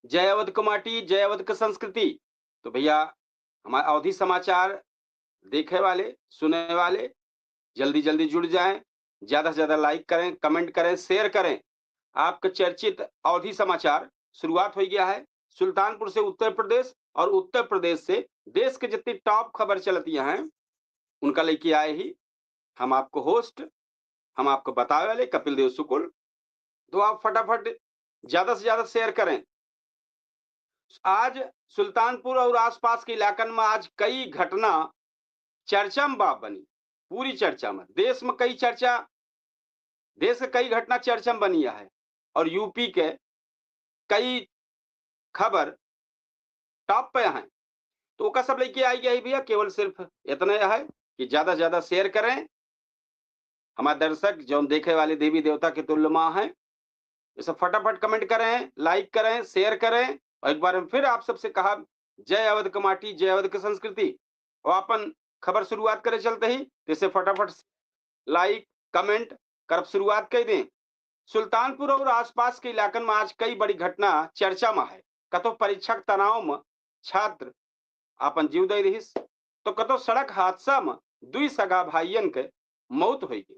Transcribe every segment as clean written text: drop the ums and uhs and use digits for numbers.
जय अवध कुमाटी, जय अवध की संस्कृति। तो भैया हमारे अवधि समाचार देखने वाले, सुनने वाले जल्दी-जल्दी जुड़ जाएँ, ज़्यादा से ज़्यादा लाइक करें, कमेंट करें, शेयर करें। आपका चर्चित अवधि समाचार शुरुआत हो गया है। सुल्तानपुर से उत्तर प्रदेश और उत्तर प्रदेश से देश के जितनी टॉप खबर चलतियाँ हैं, उनका लेके आए ही हम आपको होस्ट, हम आपको बतावे वाले कपिल देव शुक्ल। तो आप फटाफट ज़्यादा से ज़्यादा शेयर करें। आज सुल्तानपुर और आसपास के इलाकन में आज कई घटना चर्चा में बा बनी, पूरी चर्चा में। देश में कई चर्चा देश के कई घटना चर्चा में बनी है और यूपी के कई खबर टॉप पे हैं। तो ओका सब लेके आई गई भैया, केवल सिर्फ इतना है कि ज़्यादा से ज़्यादा शेयर करें। हमारे दर्शक जौन देखे वाले देवी देवता के तुल्य माँ हैं, ये सब फटाफट कमेंट करें, लाइक करें, शेयर करें और एक बार फिर आप सबसे कहा जय अवध की माटी, जय अवध की संस्कृति। और अपन खबर शुरुआत करे चलते ही जैसे फटाफट लाइक, कमेंट कर शुरुआत कर दें। सुल्तानपुर और आसपास के इलाकन में आज कई बड़ी घटना चर्चा में है। कतो परीक्षा के तनाव में छात्र अपन जीव दे रहीस, तो कतो सड़क हादसा में दुई सगा भाइयन के मौत हुई गई।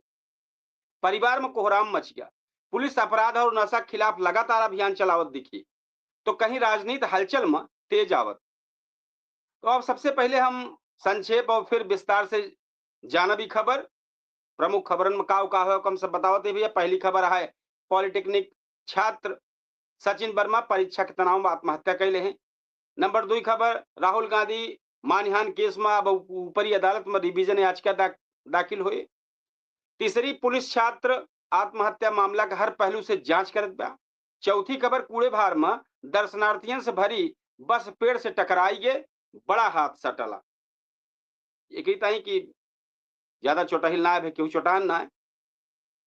परिवार में कोहराम मच गया। पुलिस अपराध और नशा के खिलाफ लगातार अभियान चलावत दिखी, तो कहीं राजनीति हलचल में तेज आवत। तो अब सबसे पहले हम संक्षेप और फिर विस्तार से जानबी खबर, प्रमुख खबरन में का है कम सब बतावते भैया। पहली खबर है पॉलिटेक्निक छात्र सचिन वर्मा परीक्षा के तनाव में आत्महत्या कैले हैं। नंबर 2 खबर राहुल गांधी मानहानि केस में अब ऊपरी अदालत में रिवीजन याचिका दाखिल हुई। तीसरी पुलिस छात्र आत्महत्या मामला का हर पहलू से जांच करत बा। चौथी खबर कूड़े भार में दर्शनार्थियों से भरी बस पेड़ से टकराई गे, बड़ा हादसा टला। एक ही ताई कि ज्यादा चोटहिल ना है, क्यों चोटान ना है।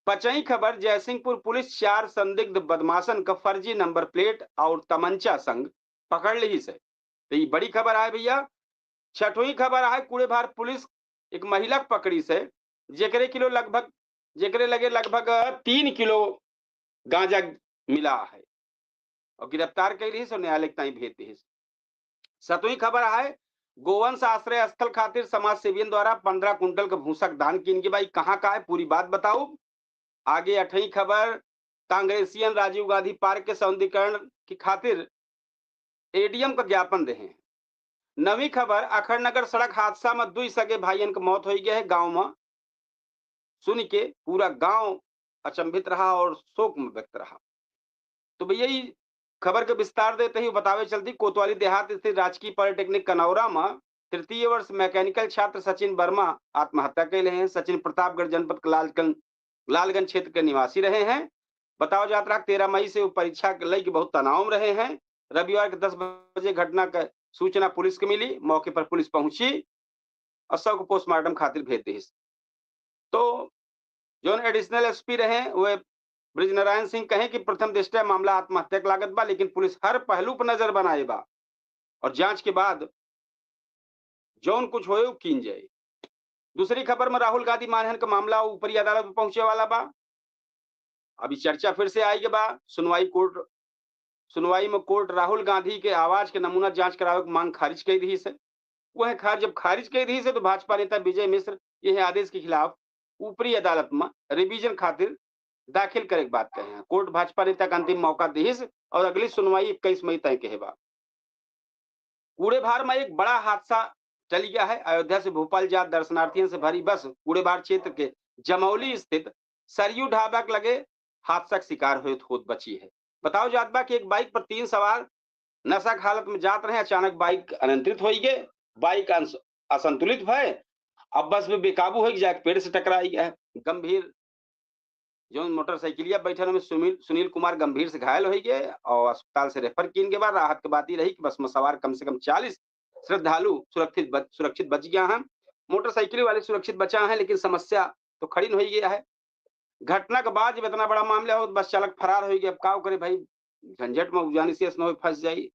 पचई खबर जयसिंहपुर पुलिस 4 संदिग्ध बदमाशन का फर्जी नंबर प्लेट और तमंचा संग पकड़ ली से। तो ये बड़ी खबर है भैया। छठवीं खबर है कूड़े भार पुलिस एक महिला पकड़ी से जेकरे लगे लगभग 3 किलो गांजा मिला है और गिरफ्तार कर ली और न्यायालय ताई भेज दी। सतवीं खबर है गोवंश आश्रय स्थल खातिर समाज सेवियन द्वारा 15 कुंटल का भूसक दान किन के भाई कहाँ का है पूरी बात बताओ। आगे 8वीं खबर कांग्रेसियन राजीव गांधी पार्क के सौंदर्यीकरण की खातिर एडीएम का ज्ञापन दे हैं। 9वीं खबर अखड़नगर सड़क हादसा में 2 सगे भाइयन की मौत हो गई है गांव में। सुन के पूरा गांव अचंभित रहा और शोक में व्यक्त रहा। तो भैया ये खबर के विस्तार देते ही बतावे चलती कोतवाली देहात स्थित राजकीय पॉलिटेक्निक कनौरा में तृतीय वर्ष मैकेनिकल छात्र सचिन वर्मा आत्महत्या कैले हैं। सचिन प्रतापगढ़ जनपद के लालगंज क्षेत्र के निवासी रहे हैं। बताओ जात रहा 13 मई से वो परीक्षा के लेके बहुत तनाव में रहे हैं। रविवार के 10 बजे घटना का सूचना पुलिस को मिली, मौके पर पुलिस पहुंची और शव को पोस्टमार्टम खातिर भेज दी। तो जो एडिशनल एसपी रहे वे ब्रिजनारायण सिंह कहे कि प्रथम दृष्टया मामला आत्महत्या के लागत बा, लेकिन पुलिस हर पहलू पर नजर बनाए बा और जांच के बाद जौन कुछ होए कीन जाए। दूसरी खबर में राहुल गांधी मानहानि का मामला ऊपरी अदालत में पहुंचे वाला बा। अभी चर्चा फिर से आई के बा। सुनवाई में कोर्ट राहुल गांधी के आवाज के नमूना जांच करावे की मांग खारिज कर दी से। वह जब खारिज कर दी से तो भाजपा नेता विजय मिश्र यह आदेश के खिलाफ ऊपरी अदालत में रिवीजन खातिर दाखिल करे की बात कहे हैं। कोर्ट भाजपा नेता का अंतिम मौका दी और अगली सुनवाई 21 मई तय के बा। कूड़े भार में एक बड़ा हादसा टल गया है। अयोध्या से भोपाल जात दर्शनार्थियों से भरी बस कूड़े भार क्षेत्र के जमौली स्थित सरयू ढाबा के लगे हादसा का शिकार होत बची है। बताओ जात बा कि एक बाइक पर 3 सवार नशा की हालत में जात रहे, अचानक बाइक अनियंत्रित हो गए। बाइक असंतुलित भय अब बस में बेकाबू हो जाके पेड़ से टकराई गया है। गंभीर जो मोटरसाइकिलिया बैठल में सुनील कुमार गंभीर से घायल हो गए और अस्पताल से रेफर किन के बाद राहत के बात ही रही कि बस में सवार कम से कम 40 श्रद्धालु सुरक्षित बच गया है। मोटरसाइकिल वाले सुरक्षित बचा है, लेकिन समस्या तो खड़ी हो गया है। घटना के बाद जब इतना बड़ा मामला हो बस चालक फरार हो गया। अब का करे भाई, झंझट में जानी से फंस जाई।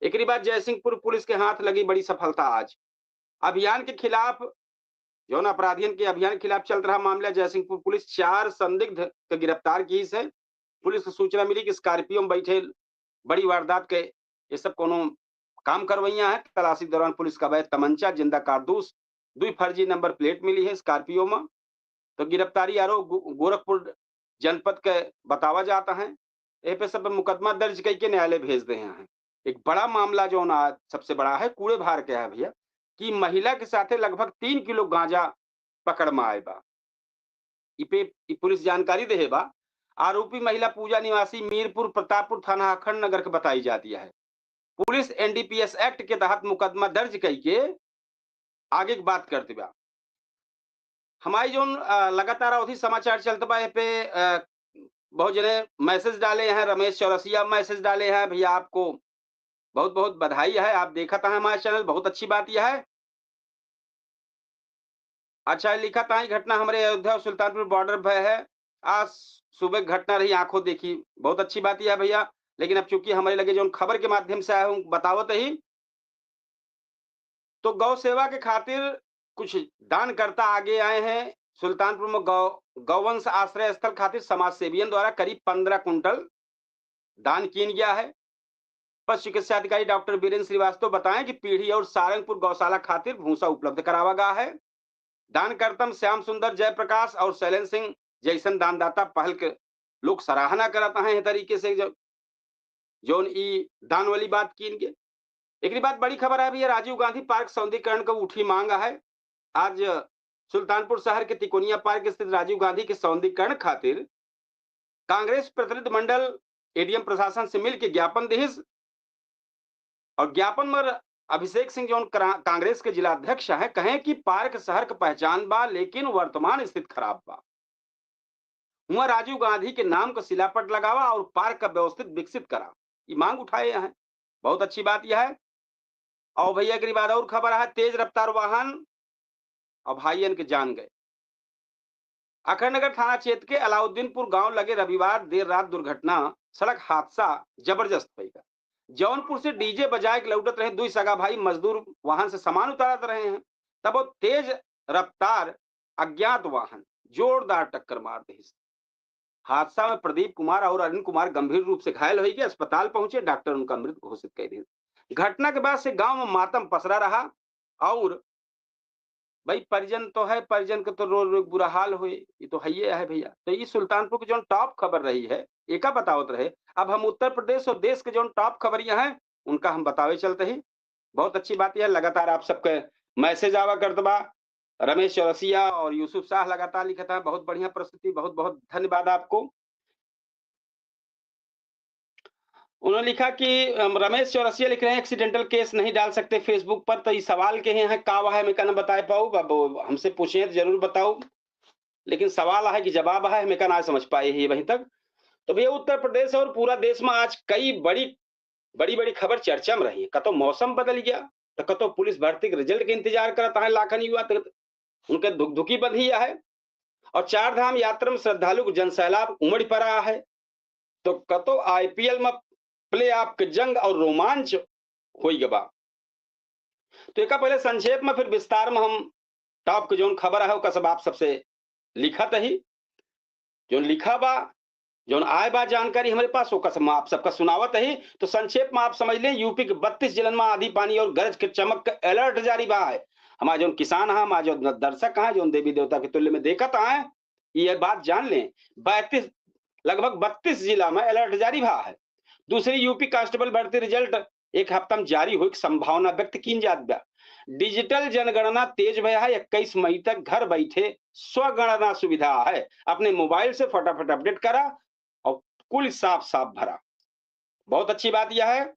एक बाद जयसिंहपुर पुलिस के हाथ लगी बड़ी सफलता। आज अभियान के खिलाफ जौन अपराधियों के अभियान के खिलाफ चल रहा मामला जयसिंहपुर पुलिस 4 संदिग्ध को गिरफ्तार की है। पुलिस को सूचना मिली कि स्कॉर्पियो में बैठे बड़ी वारदात के ये सब कोनो काम करवैया है। तलाशी के दौरान पुलिस का अवैध तमंचा, जिंदा कारतूस, 2 फर्जी नंबर प्लेट मिली है स्कॉर्पियो में। तो गिरफ्तारी आरोप गोरखपुर जनपद के बतावा जाता है। ए पे सब मुकदमा दर्ज करके न्यायालय भेज दे हैं। एक बड़ा मामला जो ना सबसे बड़ा है कूड़े भार के है भैया, कि महिला के साथे लगभग 3 किलो गांजा पकड़ में आए बा। ई पुलिस जानकारी दे बा। आरोपी महिला पूजा निवासी मीरपुर प्रतापपुर थाना अखंड नगर के बताई जाती है। पुलिस एनडीपीएस एक्ट के तहत मुकदमा दर्ज करके आगे की बात करते बा। हमारी जो लगातार अवधि समाचार चलते बा पे बहुत जने मैसेज डाले हैं। रमेश चौरसिया मैसेज डाले हैं, भैया आपको बहुत बहुत बधाई है, आप देखा था हमारे चैनल, बहुत अच्छी बात यह है। अच्छा लिखा था घटना हमारे अयोध्या और सुल्तानपुर बॉर्डर पर है, आज सुबह घटना रही, आंखों देखी, बहुत अच्छी बात यह है भैया। लेकिन अब चूंकि हमारे लगे जो खबर के माध्यम से आया हूँ बतावत ही, तो गौ सेवा के खातिर कुछ दानकर्ता आगे आए हैं। सुल्तानपुर में गौवंश आश्रय स्थल खातिर समाज सेवियों द्वारा करीब 15 कुंटल दान किया गया है। पशु चिकित्सा अधिकारी डॉक्टर वीरेंद्र श्रीवास्तव बताएं कि पीढ़ी और सारंगपुर गौशाला खातिर भूसा उपलब्ध करावा गया है। दानकर्तम श्याम सुंदर, जयप्रकाश और शैलेंद्र सिंह जैसन दानदाता पहल के लोग सराहना करता है तरीके से जो दान वाली बात की। एक बात बड़ी खबर है भैया, राजीव गांधी पार्क सौंदर्यीकरण को उठी मांग है। आज सुल्तानपुर शहर के तिकोनिया पार्क स्थित राजीव गांधी के सौंदर्यीकरण खातिर कांग्रेस प्रतिनिधिमंडल एडीएम प्रशासन से मिलकर ज्ञापन दिहिस। और ज्ञापन में अभिषेक सिंह जो कांग्रेस के जिला अध्यक्ष हैं, कहें कि पार्क शहर का पहचान बा लेकिन वर्तमान स्थिति खराब बा। वहां राजीव गांधी के नाम का शिलापट लगावा और पार्क का व्यवस्थित विकसित करा, ये मांग उठाए हैं। बहुत अच्छी बात यह है। और भैया की बात और खबर है, तेज रफ्तार वाहन और भाईयन के जान गए। अखंडनगर थाना क्षेत्र के अलाउद्दीनपुर गांव लगे रविवार देर रात दुर्घटना, सड़क हादसा जबरदस्त होगा। जौनपुर से डीजे बजाए के लौटत रहे 2 सगा भाई मजदूर वाहन से सामान उतारत रहे हैं, तब वो तेज रफ्तार अज्ञात वाहन जोरदार टक्कर मार दी। हादसा में प्रदीप कुमार और अरुण कुमार गंभीर रूप से घायल हो गए, अस्पताल पहुंचे, डॉक्टर उनका मृत घोषित कर दिया। घटना के बाद से गांव में मातम पसरा रहा। और भाई परिजन तो है, परिजन के तो रोज बुरा हाल हुए, ये तो है भैया। तो ये सुल्तानपुर की जो टॉप खबर रही है एका बतावत रहे। अब हम उत्तर प्रदेश और देश के जो टॉप खबरियां हैं उनका हम बतावे चलते ही। बहुत अच्छी बात यह लगातार आप सबके मैसेज आवा करत बा। रमेश चौरसिया और यूसुफ शाह लगातार लिखता है, बहुत बढ़िया प्रस्तुति, बहुत बहुत धन्यवाद आपको। उन्होंने लिखा कि रमेश चौरसिया लिख रहे हैं एक्सीडेंटल केस नहीं डाल सकते फेसबुक पर, तो ये सवाल के हैं का है मैं कहना बता पाऊ, अब हमसे पूछे तो जरूर बताओ, लेकिन सवाल है कि जवाब है मैं कहना समझ पाए ही वहीं तक। तो भैया उत्तर प्रदेश और पूरा देश में आज कई बड़ी खबर चर्चा में रही है। कतो मौसम बदल गया, तो कतो पुलिस भर्ती के रिजल्ट के इंतजार करता है लाखन युवा, तो उनके दुखी बंधी है। और 4 धाम यात्रा में श्रद्धालु जनसैलाब उमड़ पड़ा है। तो कतो आईपीएल में प्ले ऑफ के जंग और रोमांच हो गया। तो एक पहले संक्षेप में फिर विस्तार में हम टॉप के जो खबर है सब आप सबसे लिखा ही जो लिखा बा जो आए बा जानकारी हमारे पास वो कसम आप सबका सुनावत ही। तो संक्षेप में आप समझ लें, यूपी के 32 जिलों में आंधी पानी और गरज के चमक का अलर्ट जारी बा है। हमारे जो किसान है, हमारे जो दर्शक हैं, जो देवी देवता के तुल्य में देखत है, ये बात जान लें, 32 लगभग 32 जिला में अलर्ट जारी बा है। दूसरी यूपी कांस्टेबल भर्ती रिजल्ट एक हफ्ता में जारी हुई संभावना व्यक्त की जाती है। डिजिटल जनगणना तेज भया है, 21 मई तक घर बैठे स्वगणना सुविधा है, अपने मोबाइल से फटाफट अपडेट करा और कुल साफ भरा। बहुत अच्छी बात यह है।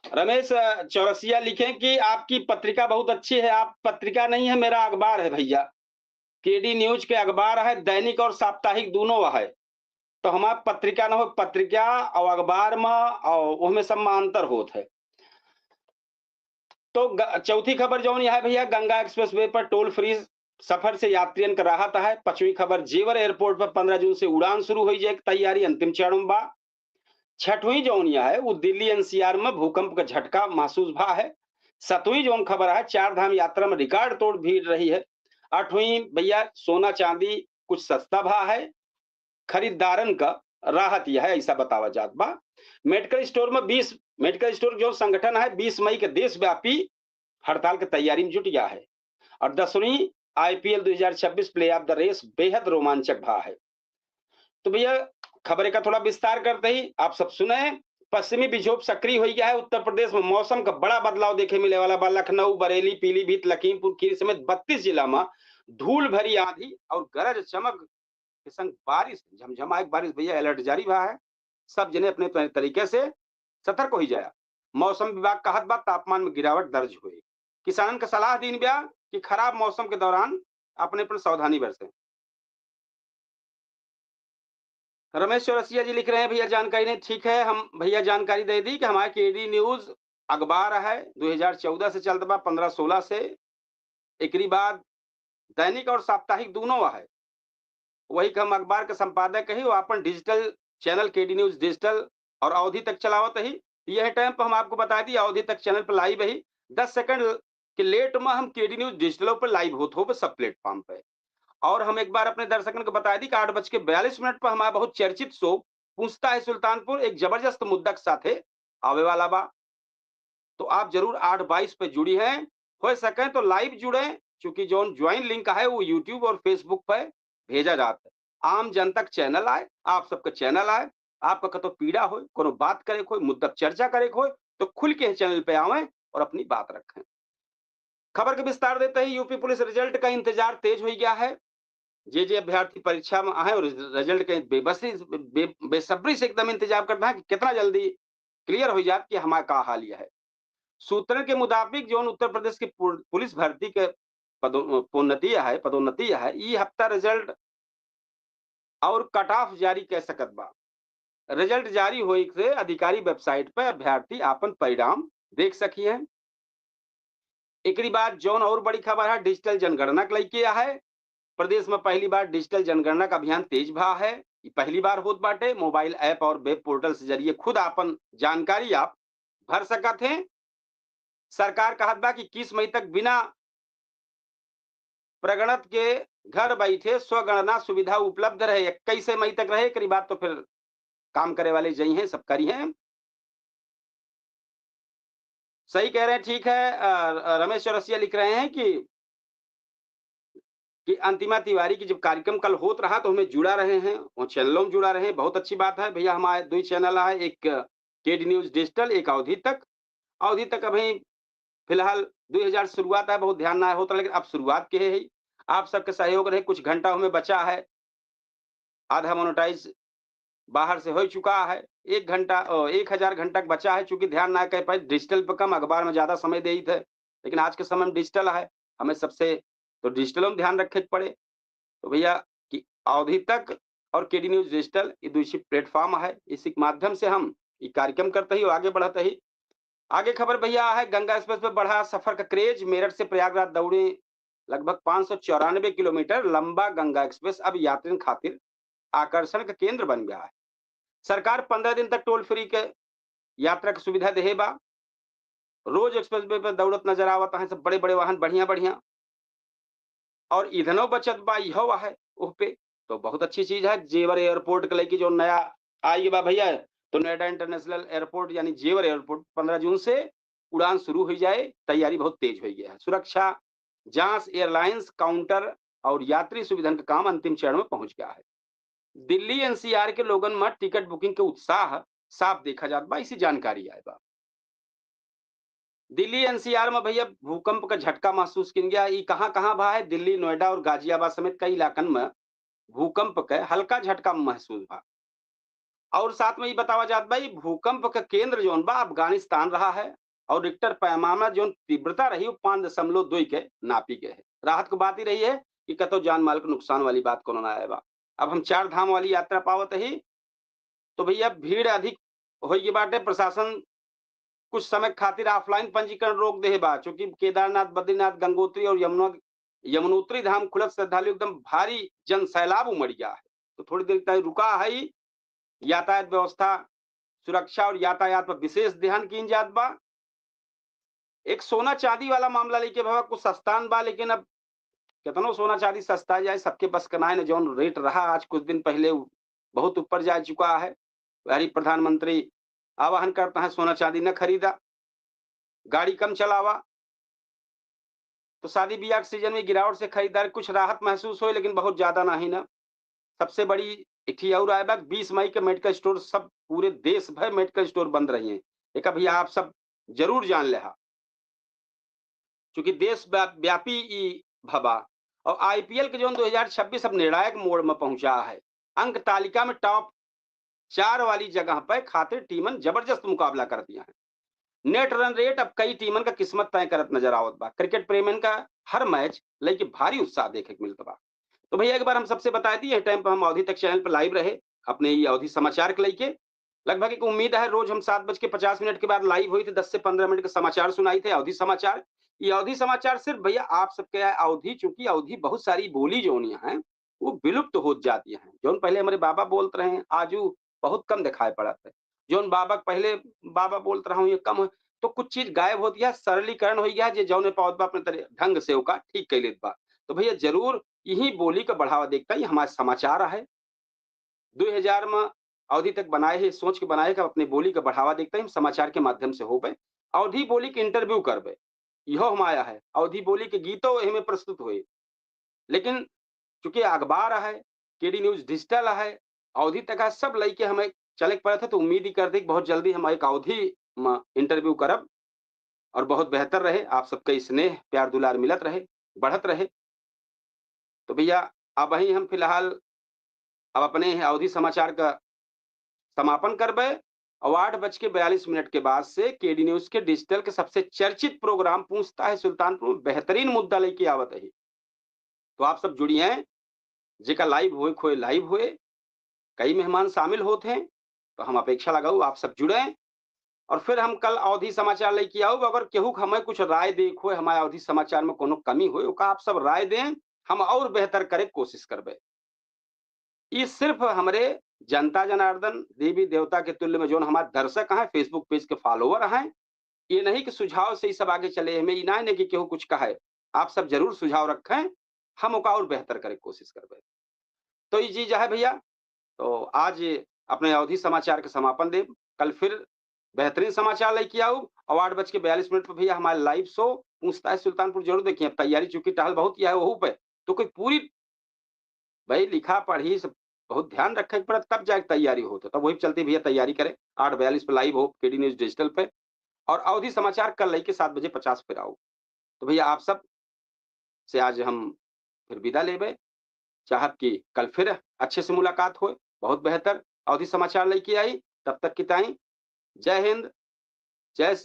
रमेश चौरसिया लिखें कि आपकी पत्रिका बहुत अच्छी है। आप पत्रिका नहीं है, मेरा अखबार है भैया, केडी न्यूज के अखबार है, दैनिक और साप्ताहिक दोनों है। तो हमारा पत्रिका न हो, पत्रिका और अखबार में और उसमें सब में अंतर होता है। तो चौथी खबर जो है भैया, गंगा एक्सप्रेस वे पर टोल फ्री सफर से यात्रियों का राहत है। 5वीं खबर, जेवर एयरपोर्ट पर 15 जून से उड़ान शुरू हो जाए, तैयारी अंतिम चरण में बा। 6वीं जो है वो दिल्ली एनसीआर में भूकंप का झटका महसूस भा है। 7वीं जो खबर है, 4 धाम यात्रा में रिकॉर्ड तोड़ भीड़ रही है। 8वीं भैया, सोना चांदी कुछ सस्ता भा है, खरीदारन का राहत यह है, ऐसा बतावा जात बा। मेडिकल स्टोर में 20 मेडिकल स्टोर जो संगठन है 20 मई के देशव्यापी हड़ताल की तैयारी में जुट गया है और 10वीं IPL 2026 play off the race बेहद रोमांचक रहा है। तो भैया खबरें का थोड़ा विस्तार करते ही आप सब सुने। पश्चिमी विक्षोभ सक्रिय हो गया है। उत्तर प्रदेश में मौसम का बड़ा बदलाव देखे मिले वाला बा। लखनऊ, बरेली, पीलीभीत, लखीमपुर खीरी समेत 32 जिला में धूल भरी आंधी और गरज चमक के संग बारिश, झमझमाए बारिश, भैया अलर्ट जारी हुआ है। सब जने अपने अपने तरीके से सतर्क हो जाया। मौसम विभाग कहत बा तापमान में गिरावट दर्ज हुई। किसानन का सलाह दीन बया कि खराब मौसम के दौरान अपने पर सावधानी बरतें। रमेश चौरसिया जी लिख रहे हैं भैया जानकारी नहीं, ठीक है हम भैया जानकारी दे दी कि हमारे केडी न्यूज अखबार है 2014 से चलता बा 15-16 से। एक बाद दैनिक और साप्ताहिक दोनों है। वही हम अखबार के संपादक है, वो अपन digital channel KD news digital और अवधि तक चलावत ही। यह टाइम पर हम आपको बता दी अवधि तक चैनल पर लाइव ही 10 सेकंड के लेट में हम केडी न्यूज डिजिटलों पर लाइव होते हो सब प्लेटफॉर्म पे। और हम एक बार अपने दर्शकों को बता दी कि 8:42 पर हमारा बहुत चर्चित शो पूछता है सुल्तानपुर एक जबरदस्त मुद्दा के साथ आवे वाला बा। तो आप जरूर 8:22 पे जुड़ी हैं, हो सके तो लाइव जुड़े, क्योंकि जो ज्वाइन लिंक है वो यूट्यूब और फेसबुक पे भेजा जाता है। आम जनता चैनल आए, आप सबका चैनल आए, आपका कतो पीड़ा हो, कोनो बात करे हो, मुद्दा चर्चा करे हो, तो खुल के चैनल पे आवे और अपनी बात रखें। खबर के विस्तार देते ही यूपी पुलिस रिजल्ट का इंतजार तेज हो गया है। जे अभ्यर्थी परीक्षा में आए और रिजल्ट के बेसब्री से एकदम इंतजार करता है कि कितना जल्दी क्लियर हो जाए कि हमारा का हाल यह है। सूत्रों के मुताबिक जो उत्तर प्रदेश की पुलिस भर्ती के पदोन्नति है ये हफ्ता रिजल्ट और कट ऑफ जारी कह सकत बा। रिजल्ट जारी होने से अधिकारी वेबसाइट पर अभ्यर्थी अपन परिणाम देख सकी है। एक बाद जौन और बड़ी खबर है डिजिटल जनगणना के लिए है। प्रदेश में पहली बार डिजिटल जनगणना का अभियान तेज भा है। पहली बार होत बाटे। मोबाइल ऐप और वेब पोर्टल से जरिए खुद अपन जानकारी आप भर सकते हैं। सरकार कहत बा कि 21 मई तक बिना प्रगणत के घर बैठे स्वगणना सुविधा उपलब्ध रहे। 21 मई तक रहे। करीब बात तो फिर काम करे वाले जई हैं, सब करी हैं। सही कह रहे हैं, ठीक है। रमेश चौरसिया लिख रहे हैं कि अंतिमा तिवारी की जब कार्यक्रम कल होत रहा तो हमें जुड़ा रहे हैं, वो चैनलों में जुड़ा रहे हैं, बहुत अच्छी बात है भैया। हमारे 2 चैनल है, एक केडी न्यूज डिजिटल, एक अवधि तक। अवधि तक अभी फिलहाल 2000 शुरुआत है, बहुत ध्यान ना होता, लेकिन अब शुरुआत के है। आप सबके सहयोग रहे, कुछ घंटा हमें बचा है, आधा मोनेटाइज बाहर से हो चुका है। 1 घंटा 1000 घंटा बचा है, चूंकि ध्यान ना कह पाए डिजिटल पर कम, अखबार में ज्यादा समय दे थे, लेकिन आज के समय में डिजिटल है, हमें सबसे तो डिजिटलों में ध्यान रखे पड़े। तो भैया कि अवधि तक और केडी न्यूज डिजिटल ये दूसरी प्लेटफॉर्म है, इसी के माध्यम से हम ये कार्यक्रम करते ही आगे बढ़ते ही। आगे खबर भैया है गंगा एक्सप्रेस पे बढ़ा सफर का क्रेज। मेरठ से प्रयागराज दौड़े लगभग 594 किलोमीटर लंबा गंगा एक्सप्रेस अब यात्रियों खातिर आकर्षण का केंद्र बन गया है। सरकार 15 दिन तक टोल फ्री के यात्रा की सुविधा दे बा। रोज एक्सप्रेस वे पर दौड़त नजर आवत है सब बड़े बड़े वाहन, बढ़िया बढ़िया, और ईंधनों बचत बा यह है उस पे। तो बहुत अच्छी चीज है। जेवर एयरपोर्ट के लेके जो नया आई बा भैया, तो नोएडा इंटरनेशनल एयरपोर्ट यानी जेवर एयरपोर्ट 15 जून से उड़ान शुरू हो जाए, तैयारी बहुत तेज हो गई है। सुरक्षा जांच, एयरलाइंस काउंटर और यात्री सुविधा का काम अंतिम चरण में पहुंच गया है। दिल्ली एनसीआर के लोगन में टिकट बुकिंग के उत्साह साफ देखा जाता बा, इसी जानकारी आए बा। दिल्ली एनसीआर में भैया भूकंप का झटका महसूस किन गया। ये कहाँ भा है, दिल्ली, नोएडा और गाजियाबाद समेत कई इलाकन में भूकंप का हल्का झटका महसूस भा। और साथ में ये बतावा जात भाई भूकंप का केंद्र जोन बा अफगानिस्तान रहा है और रिक्टर पैमाना जो तीव्रता रही वो 5.2 के नापी गए है। राहत की बात ही रही है कि कतो जान माल को नुकसान वाली बात को ना आए बा। अब हम 4 धाम वाली यात्रा पावत ही, तो भैया भीड़ अधिक हो बाटे। प्रशासन कुछ समय खातिर ऑफलाइन पंजीकरण रोक दे बा, चूंकि केदारनाथ, बद्रीनाथ, गंगोत्री और यमुनोत्री धाम खुलत श्रद्धालु एकदम भारी जन सैलाब उमड़ गया है। तो थोड़ी देर तक रुका है। यातायात व्यवस्था, सुरक्षा और यातायात पर विशेष ध्यान की जात बा। एक सोना चांदी वाला मामला लेके बाबा कुछ सस्तान बा, लेकिन अब कितनो सोना चांदी सस्ता जाए सबके बस का ना है। जौन रेट रहा आज कुछ दिन पहले बहुत ऊपर जा चुका है। हमारी प्रधानमंत्री आह्वान करता है सोना चांदी न खरीदा, गाड़ी कम चलावा। तो शादी ब्याह के सीजन में गिरावट से खरीदारी कुछ राहत महसूस हुई, लेकिन बहुत ज्यादा नहीं ना। सबसे बड़ी एक थी और आए 20 मई के मेडिकल स्टोर सब पूरे देश भर मेडिकल स्टोर बंद रही हैं। एक भैया आप सब जरूर जान ले हा, क्योंकि देश व्यापी ई भबा। और आईपीएल के जो 2026 अब निर्णायक मोड़ में पहुंचा है। अंक तालिका में टॉप 4 वाली जगह पर खातिर टीमन जबरदस्त मुकाबला कर दिया है। नेट रन रेट अब कई टीमन का किस्मत तय करत नजर आवत बा। क्रिकेट प्रेमियन का हर मैच लेके भारी उत्साह देखे के मिलत बा। तो भैया एक बार हम सबसे बता दिए टाइम पर हम अवधि तक चैनल पर लाइव रहे अपने ये अवधि समाचार के लेके। लगभग एक उम्मीद है रोज हम 7:50 के बाद लाइव हुई थे, 10 से 15 मिनट के समाचार सुनाई थे अवधि समाचार। ये अवधि समाचार सिर्फ भैया आप सबके अवधि, चूंकि अवधि बहुत सारी बोली जो है वो विलुप्त हो जाती है। जो पहले हमारे बाबा बोलते रहे आजू बहुत कम दिखाई पड़त है। जो बाबा पहले बाबा बोलते रहा हूँ ये कम तो कुछ चीज गायब होती है, सरलीकरण हो गया जे जौने पौध बा अपने तरह ढंग से ओका ठीक कर लेत बा। तो भैया जरूर यही बोली का बढ़ावा देखता ही हमारे समाचार है 2000 में अवधि तक बनाए है सोच के बनाए का अपने बोली का बढ़ावा देखता ही हम समाचार के माध्यम से हो गए। अवधि बोली के इंटरव्यू करबे यह हम आया है। अवधि बोली के गीतों में प्रस्तुत हुए, लेकिन चूंकि अखबार है, केडी न्यूज डिजिटल है, अवधि तक है, सब लइके हमें चले के पड़े थे। तो उम्मीद ही करते बहुत जल्दी हम एक अवधि में इंटरव्यू करब और बहुत बेहतर रहे। आप सबका स्नेह प्यार दुलार मिलत रहे, बढ़त रहे। तो भैया अब वही हम फिलहाल अब अपने अवधि समाचार का समापन करबे और 8:42 के बाद से केडी न्यूज के डिजिटल के सबसे चर्चित प्रोग्राम पूछता है सुल्तानपुर में बेहतरीन मुद्दा लेके आवत है। तो आप सब जुड़िए, जेका लाइव हुए खोए लाइव हुए, कई मेहमान शामिल होते हैं। तो हम अपेक्षा लगाऊ आप सब जुड़े और फिर हम कल अवधि समाचार लेके आओ। अगर केहू हमें कुछ राय देखो हमारे अवधि समाचार में कोनो कमी हो आप सब राय दें, हम और बेहतर करे कोशिश करबे। ये सिर्फ हमारे जनता जनार्दन देवी देवता के तुल्य में जो हमारे दर्शक हैं, फेसबुक पेज के फॉलोवर हैं, ये नहीं कि सुझाव से ही सब आगे चले हमें ये नहीं कि केहू कुछ कहे। आप सब जरूर सुझाव रखें, हम ओका और बेहतर करे कोशिश करबे। तो ये चीज है भैया। तो आज अपने अवधि समाचार के समापन दे, कल फिर बेहतरीन समाचार लेके आऊ और 8:42 पर भैया हमारे लाइव शो पूछता है सुल्तानपुर जरूर देखिए। अब तैयारी चूंकि टहल बहुत किया है वहू पे, तो कोई पूरी भाई लिखा पढ़ी सब बहुत ध्यान रखे के पड़े तब जाके तैयारी हो। तो तब वही चलती भैया तैयारी करें। 8:42 पे लाइव हो केडी न्यूज डिजिटल पे और अवधि समाचार कल लेके 7:50 फिर आओ। तो भैया आप सब से आज हम फिर विदा लेबे, चाहत कि कल फिर अच्छे से मुलाकात हो, बहुत बेहतर अवधि समाचार लेके आई। तब तक की ताई जय हिंद, जय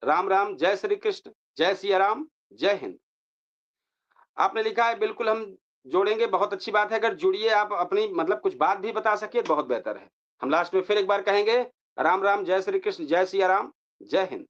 राम राम, जय श्री कृष्ण, जय सिया राम, जय हिंद। आपने लिखा है बिल्कुल हम जोड़ेंगे, बहुत अच्छी बात है। अगर जुड़िए आप अपनी मतलब कुछ बात भी बता सके बहुत बेहतर है। हम लास्ट में फिर एक बार कहेंगे राम राम, जय श्री कृष्ण, जय सिया राम, जय हिंद।